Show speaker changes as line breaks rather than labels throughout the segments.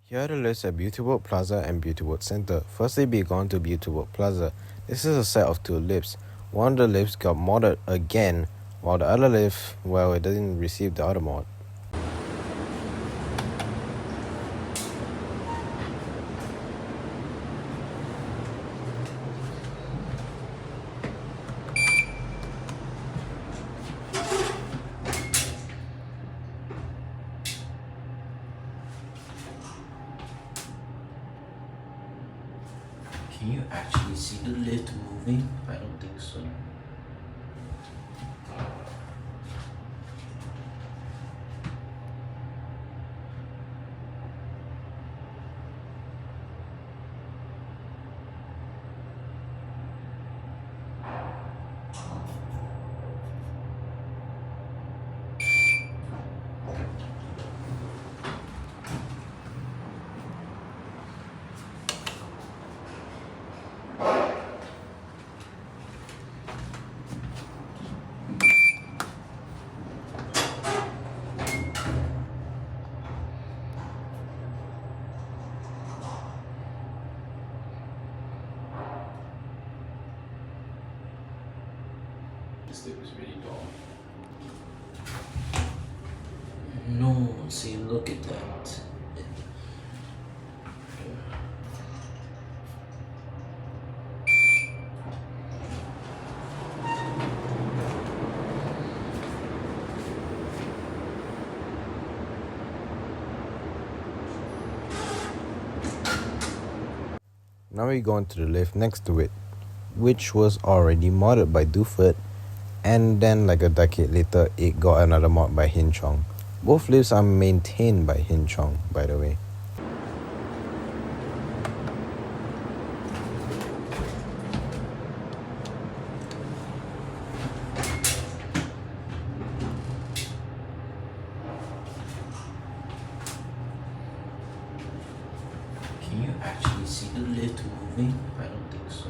Here are the lifts at Bukit Plaza and Bukit Center. Firstly, we gone to Bukit Plaza. This is a set of two lifts. One of the lifts got modded again, while the other lift, well, it didn't receive the other mod.
Can you actually see the lift moving? I don't think so. This lift is really tall. No, see, look at that.
Now we go into the lift next to it, which was already modded by Duford, and then like a decade later, it got another mod by Hin Chong. Both lifts are maintained by Hin Chong, by the way.
Can you actually see the lift moving? I don't think so.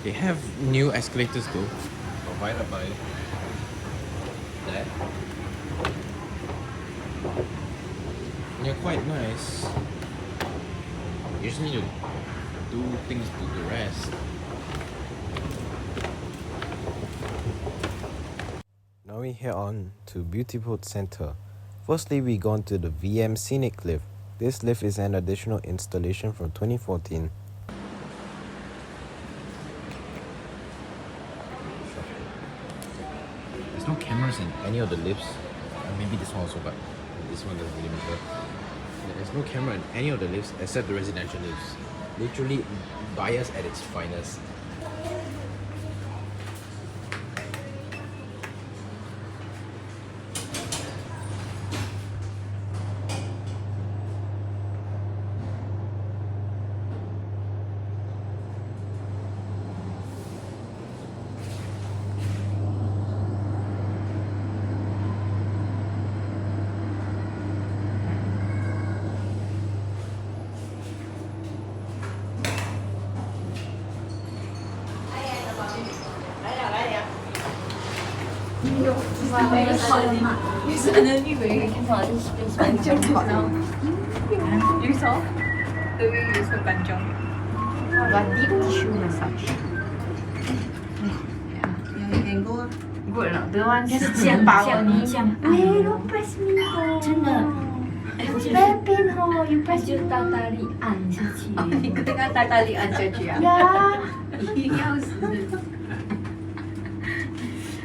They have new escalators though, provided by that. They're quite nice. You just need to do things to the rest. Now we head on to Bukit Center. Firstly, we gone to the VM Scenic Lift. This lift is an additional installation from 2014. There's no cameras in any of the lifts. Maybe this one also, but this one doesn't really matter. There's no camera in any of the lifts except the residential lifts. Literally bias at its finest.
You saw the way you so kanchong.
But deep tissue massage.
Yeah, you can go.
Good or not? The one
是肩膀
你这样按
don't press me
真的
very pain you press
就大大力按下去。
你刚刚大大力按下去啊？要死！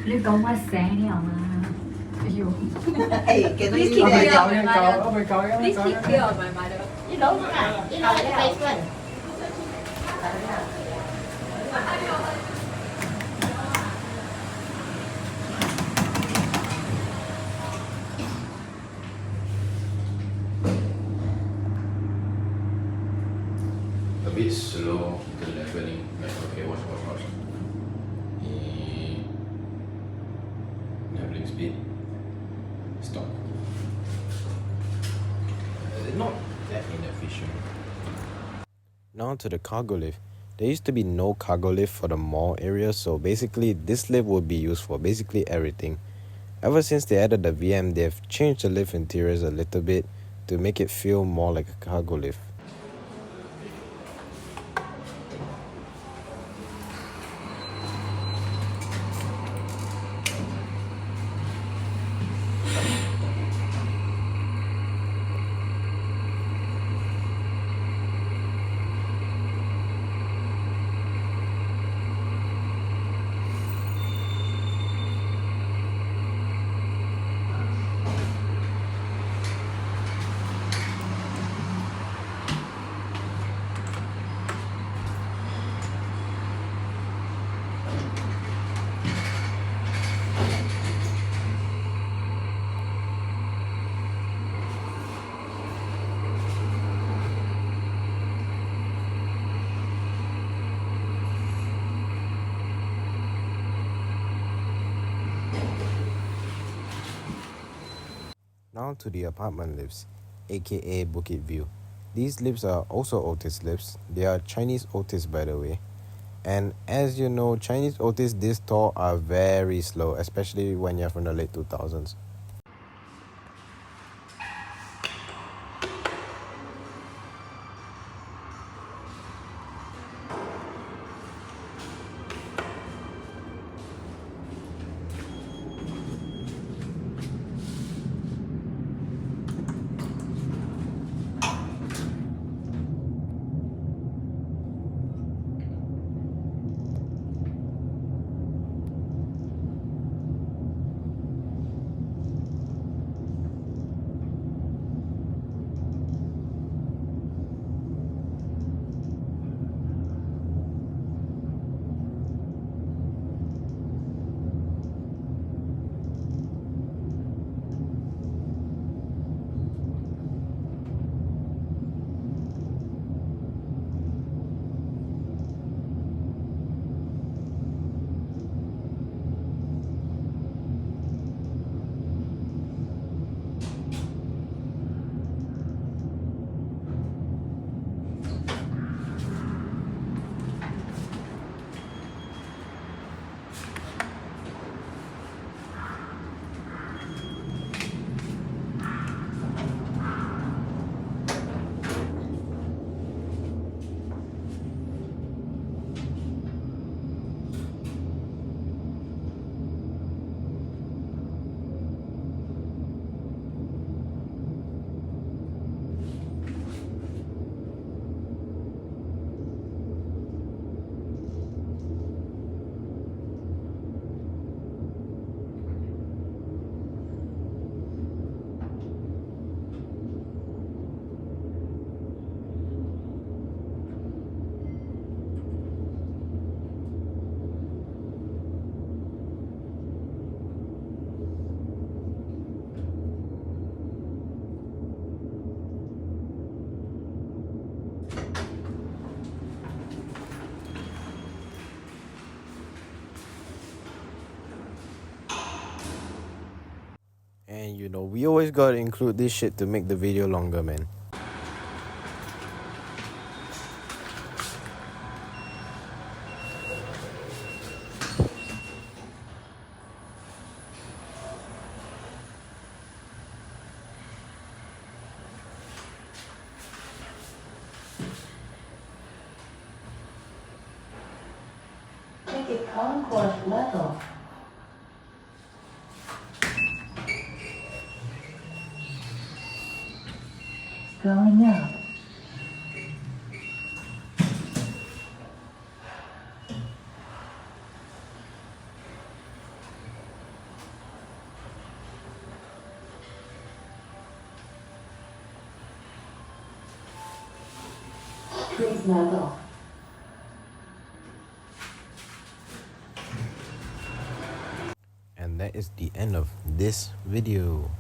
你講我醒了嘛？
哎呦，
you.
Hey, can
Please
we
keep
do
clear
that?
of my mother. Please keep clear of my mother.
The basement.
A bit slow, the leveling. Like, okay, watch. Leveling speed. Stop. Not that inefficient. Now to the cargo lift. There used to be no cargo lift for the mall area, so basically this lift would be used for basically everything. Ever since they added the VM, they've changed the lift interiors a little bit to make it feel more like a cargo lift. Now to the apartment lifts, aka Bukit View. These lifts are also Otis lifts. They are Chinese Otis, by the way. And as you know, Chinese Otis this tall are very slow, especially when you're from the late 2000s. And you know, we always gotta include this shit to make the video longer, man.
Ticket concourse level. Going up.
Please level.
And that is the end of this video.